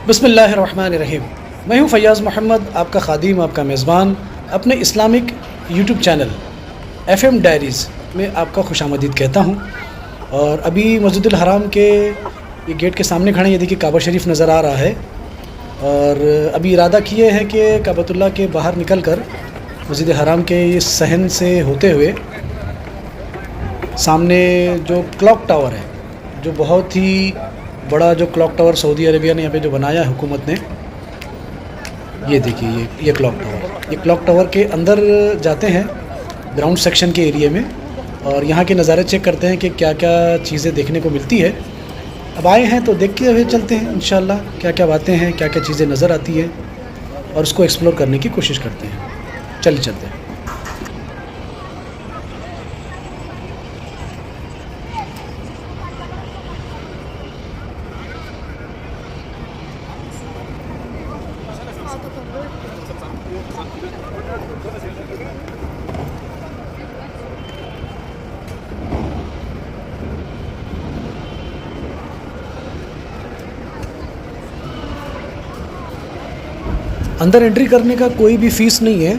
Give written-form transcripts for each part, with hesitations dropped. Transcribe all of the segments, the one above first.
बिस्मिल्लाहिर्रहमानिर्रहीम। मैं हूं फ़ैयाज़ मोहम्मद, आपका ख़ादिम, आपका मेज़बान, अपने Islamic YouTube channel FM diaries में आपका खुशामदीद कहता हूं। और अभी मस्जिदुल हराम के ये गेट के सामने खड़े हैं। ये देखिए काबा शरीफ नज़र आ रहा है। और अभी इरादा किए हैं कि काबतुल्लाह के बाहर निकल कर मस्जिद हराम के इस सहन से होते हुए सामने जो क्लॉक टावर है, जो बहुत ही बड़ा जो क्लॉक टावर सऊदी अरेबिया ने यहाँ पे जो बनाया है हुकूमत ने, ये देखिए ये क्लॉक टावर के अंदर जाते हैं ग्राउंड सेक्शन के एरिया में और यहाँ के नज़ारे चेक करते हैं कि क्या क्या चीज़ें देखने को मिलती है। अब आए हैं तो देखते हुए चलते हैं इंशाल्लाह, क्या क्या बातें हैं, क्या क्या चीज़ें नज़र आती है और उसको एक्सप्लोर करने की कोशिश करते हैं। चलिए चलते हैं। अंदर एंट्री करने का कोई भी फ़ीस नहीं है।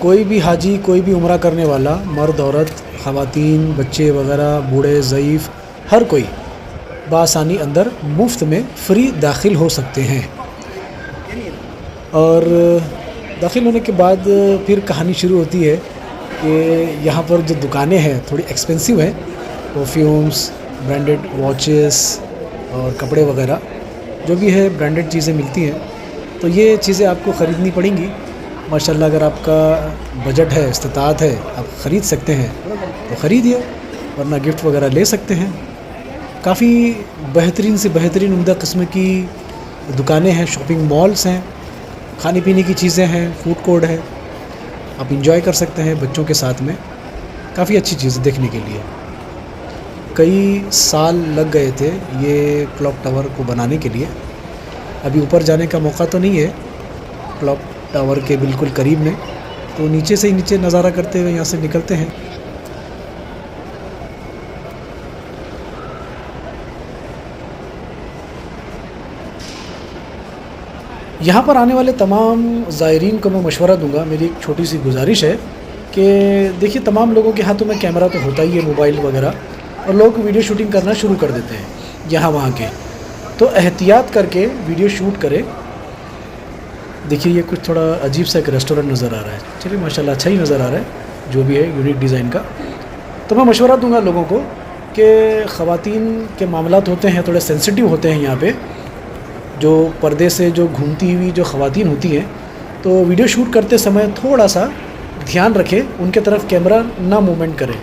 कोई भी हाजी, कोई भी उम्रा करने वाला, मर्द औरत, ख़वातीन, बच्चे वगैरह, बूढ़े ज़ईफ़, हर कोई बआसानी अंदर मुफ्त में फ़्री दाखिल हो सकते हैं। और दाखिल होने के बाद फिर कहानी शुरू होती है कि यहाँ पर जो दुकानें हैं थोड़ी एक्सपेंसिव हैं। परफ्यूम्स, ब्रांडेड वॉचेस और कपड़े वगैरह जो भी है ब्रांडेड चीज़ें मिलती हैं। तो ये चीज़ें आपको ख़रीदनी पड़ेंगी। माशाल्लाह अगर आपका बजट है, इस्तिताअत है, आप ख़रीद सकते हैं तो ख़रीदिए, वरना गिफ्ट वगैरह ले सकते हैं। काफ़ी बेहतरीन से बेहतरीन उम्दा किस्म की दुकानें हैं, शॉपिंग मॉल्स हैं, खाने पीने की चीज़ें हैं, फूड कोर्ट है। आप इंजॉय कर सकते हैं बच्चों के साथ में। काफ़ी अच्छी चीज़ देखने के लिए। कई साल लग गए थे ये क्लॉक टावर को बनाने के लिए। अभी ऊपर जाने का मौका तो नहीं है क्लॉक टावर के बिल्कुल करीब में, तो नीचे से ही नीचे नज़ारा करते हुए यहाँ से निकलते हैं। यहाँ पर आने वाले तमाम ज़ायरीन को मैं मशवरा दूंगा, मेरी एक छोटी सी गुजारिश है कि देखिए तमाम लोगों के हाथों में कैमरा तो होता ही है, मोबाइल वगैरह, और लोग वीडियो शूटिंग करना शुरू कर देते हैं यहाँ वहाँ के। तो एहतियात करके वीडियो शूट करें। देखिए ये कुछ थोड़ा अजीब सा एक रेस्टोरेंट नज़र आ रहा है। चलिए माशाल्लाह अच्छा ही नज़र आ रहा है, जो भी है यूनिक डिज़ाइन का। तो मैं मशवरा दूंगा लोगों को कि ख़वातीन के मामलात होते हैं थोड़े सेंसिटिव होते हैं यहाँ पे। जो पर्दे से जो घूमती हुई जो ख़वातीन होती हैं, तो वीडियो शूट करते समय थोड़ा सा ध्यान रखें, उनके तरफ कैमरा ना मूवमेंट करें,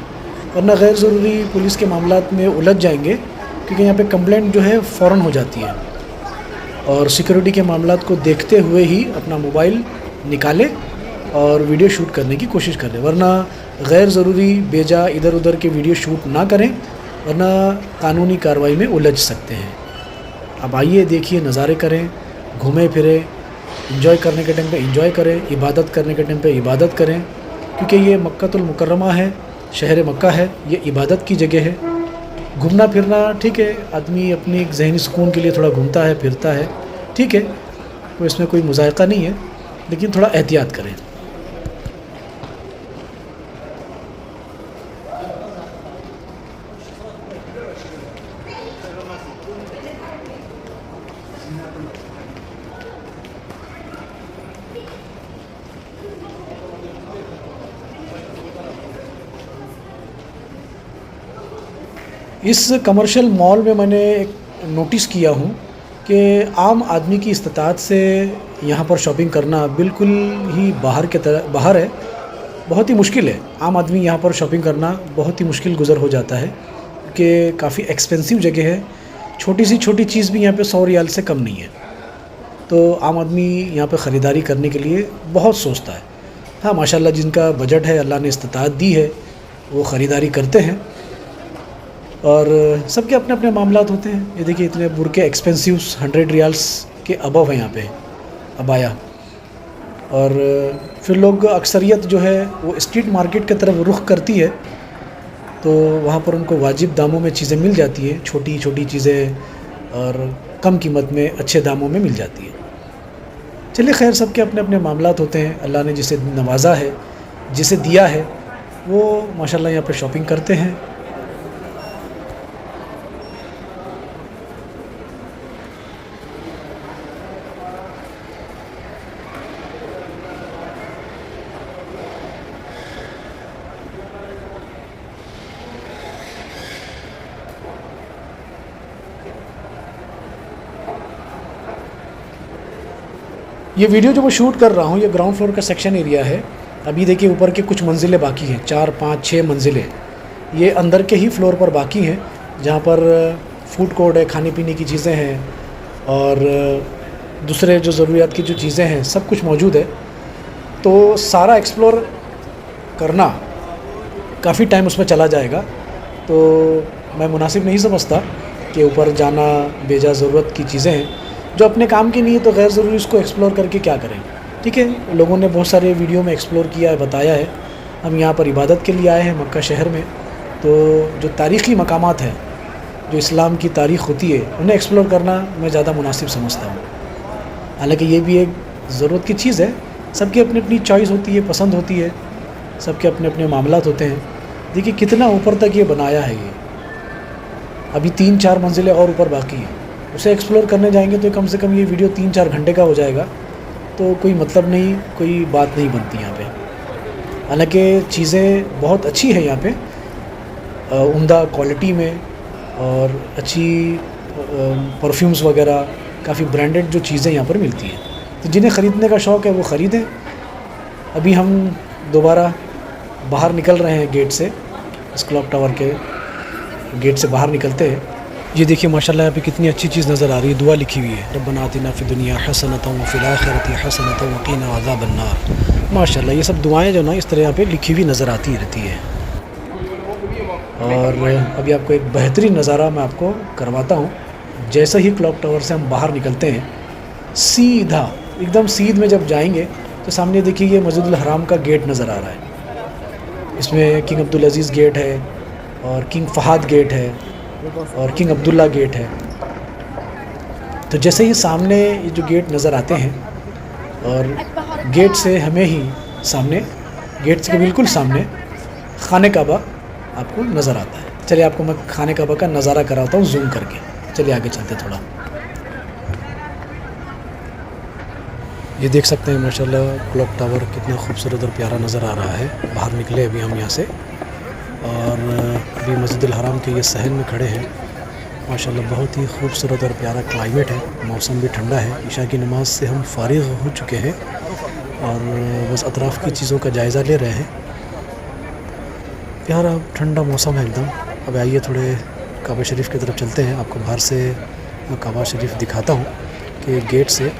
वरना गैर ज़रूरी पुलिस के मामलात में उलझ जाएंगे, क्योंकि यहाँ पे कंप्लेंट जो है फ़ौरन हो जाती है। और सिक्योरिटी के मामलात को देखते हुए ही अपना मोबाइल निकालें और वीडियो शूट करने की कोशिश करें, वरना गैर ज़रूरी बेजा इधर उधर के वीडियो शूट ना करें, वरना कानूनी कार्रवाई में उलझ सकते हैं। अब आइए देखिए, नज़ारे करें, घूमें फिरें, इंजॉय करने के टाइम पे इंजॉय करें, इबादत करने के टाइम पे इबादत करें, क्योंकि ये मक्कातुल मुकर्रमा है, शहर मक्का है, ये इबादत की जगह है। घूमना फिरना ठीक है, आदमी अपनी एक ज़हनी सुकून के लिए थोड़ा घूमता है फिरता है, ठीक है, तो इसमें कोई मुज़ायक़ा नहीं है, लेकिन थोड़ा एहतियात करें। इस कमर्शियल मॉल में मैंने एक नोटिस किया हूँ कि आम आदमी की इस्तिताअत से यहाँ पर शॉपिंग करना बिल्कुल ही बाहर है, बहुत ही मुश्किल है। आम आदमी यहाँ पर शॉपिंग करना बहुत ही मुश्किल गुज़र हो जाता है कि काफ़ी एक्सपेंसिव जगह है। छोटी सी छोटी चीज़ भी यहाँ पे 100 रियाल से कम नहीं है, तो आम आदमी यहाँ पे ख़रीदारी करने के लिए बहुत सोचता है। हाँ माशाल्लाह जिनका बजट है, अल्लाह ने इस्तिताअत दी है, वो ख़रीदारी करते हैं। और सबके अपने अपने मामलात होते हैं। ये देखिए इतने बुरके एक्सपेंसिव 100 रियाल्स के अबव है यहाँ पे अबाया। और फिर लोग अक्सरियत जो है वो स्ट्रीट मार्केट की तरफ रुख करती है, तो वहाँ पर उनको वाजिब दामों में चीज़ें मिल जाती हैं, छोटी छोटी चीज़ें और कम कीमत में अच्छे दामों में मिल जाती है। चलिए खैर, सबके अपने अपने मामलात होते हैं। अल्लाह ने जिसे नवाजा है, जिसे दिया है, वो माशाल्लाह यहाँ पे शॉपिंग करते हैं। ये वीडियो जो मैं शूट कर रहा हूँ, ये ग्राउंड फ्लोर का सेक्शन एरिया है। अभी देखिए ऊपर के कुछ मंजिलें बाकी हैं, 4, 5, 6 मंजिलें ये अंदर के ही फ्लोर पर बाकी हैं, जहाँ पर फूड कोर्ट है, खाने पीने की चीज़ें हैं और दूसरे जो ज़रूरियात की जो चीज़ें हैं सब कुछ मौजूद है। तो सारा एक्सप्लोर करना काफ़ी टाइम उसमें चला जाएगा, तो मैं मुनासिब नहीं समझता कि ऊपर जाना बेजा ज़रूरत की चीज़ें हैं जो अपने काम की नहीं है तो गैर ज़रूरी उसको एक्सप्लोर करके क्या करें। ठीक है, लोगों ने बहुत सारे वीडियो में एक्सप्लोर किया है, बताया है। हम यहाँ पर इबादत के लिए आए हैं मक्का शहर में, तो जो तारीख़ी मकामात हैं, जो इस्लाम की तारीख़ होती है, उन्हें एक्सप्लोर करना मैं ज़्यादा मुनासिब समझता हूँ। हालांकि ये भी एक ज़रूरत की चीज़ है, सबकी अपनी अपनी चॉइस होती है, पसंद होती है, सबके अपने अपने मामलात होते हैं। देखिए कितना ऊपर तक ये बनाया है, ये अभी 3-4 मंजिलें और ऊपर बाकी हैं। उसे एक्सप्लोर करने जाएंगे तो कम से कम ये वीडियो 3-4 घंटे का हो जाएगा, तो कोई मतलब नहीं, कोई बात नहीं बनती यहाँ पे। हालांकि चीज़ें बहुत अच्छी है यहाँ पे, उम्दा क्वालिटी में और अच्छी परफ्यूम्स वगैरह, काफ़ी ब्रांडेड जो चीज़ें यहाँ पर मिलती हैं। तो जिन्हें ख़रीदने का शौक़ है वो ख़रीदें। अभी हम दोबारा बाहर निकल रहे हैं गेट से, इस क्लॉक टावर के गेट से बाहर निकलते हैं। ये देखिए माशाल्लाह यहाँ पे कितनी अच्छी चीज़ नज़र आ रही है, दुआ लिखी हुई है, रब्बना आतिना फिद दुनिया हसनतन व फिल आखिरति हसनतन व क़िना अज़ाबन्नार। माशाल्लाह ये सब दुआएं जो ना इस तरह यहाँ पे लिखी हुई नज़र आती रहती है। और अभी आपको एक बेहतरीन नज़ारा मैं आपको करवाता हूँ। जैसे ही क्लॉक टावर से हम बाहर निकलते हैं, सीधा एकदम सीध में जब जाएंगे तो सामने देखिए ये मस्जिदुल हराम का गेट नज़र आ रहा है। इसमें किंग अब्दुल अज़ीज़ गेट है और किंग फ़हद गेट है और किंग अब्दुल्ला गेट है। तो जैसे ही सामने ये जो गेट नज़र आते हैं और गेट से हमें ही सामने, गेट के बिल्कुल सामने खाने काबा आपको नज़र आता है। चलिए आपको मैं खाने काबा का नज़ारा कराता हूँ जूम करके। चलिए आगे चलते थोड़ा। ये देख सकते हैं माशाल्लाह क्लॉक टावर कितना खूबसूरत और प्यारा नज़र आ रहा है। बाहर निकले अभी हम यहाँ से और अभी मस्जिदुल हराम के ये सहन में खड़े हैं। माशाल्लाह बहुत ही खूबसूरत और प्यारा क्लाइमेट है, मौसम भी ठंडा है। इशा की नमाज़ से हम फ़ारिग़ हो चुके हैं और बस अतराफ़ की चीज़ों का जायज़ा ले रहे हैं। प्यारा ठंडा मौसम है एकदम। अब आइए थोड़े काबा शरीफ की तरफ चलते हैं। आपको बाहर से मैं काबा शरीफ दिखाता हूँ कि गेट से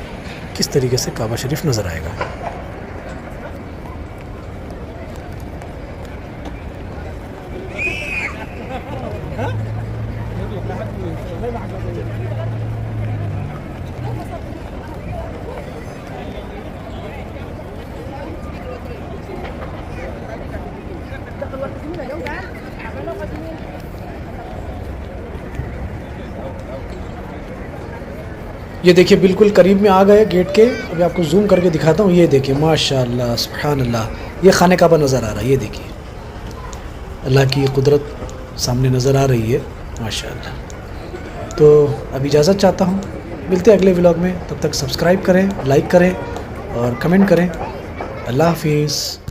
किस तरीके से काबा शरीफ नज़र आएगा। ये देखिए बिल्कुल करीब में आ गए गेट के। अभी आपको जूम करके दिखाता हूँ। ये देखिए माशाअल्लाह सुभान अल्लाह, ये खाने काबा नज़र आ रहा है। ये देखिए अल्लाह की कुदरत सामने नज़र आ रही है माशाअल्लाह। तो अब इजाज़त चाहता हूँ, मिलते हैं अगले व्लॉग में। तब तक सब्सक्राइब करें, लाइक करें और कमेंट करें। अल्लाह हाफिज़।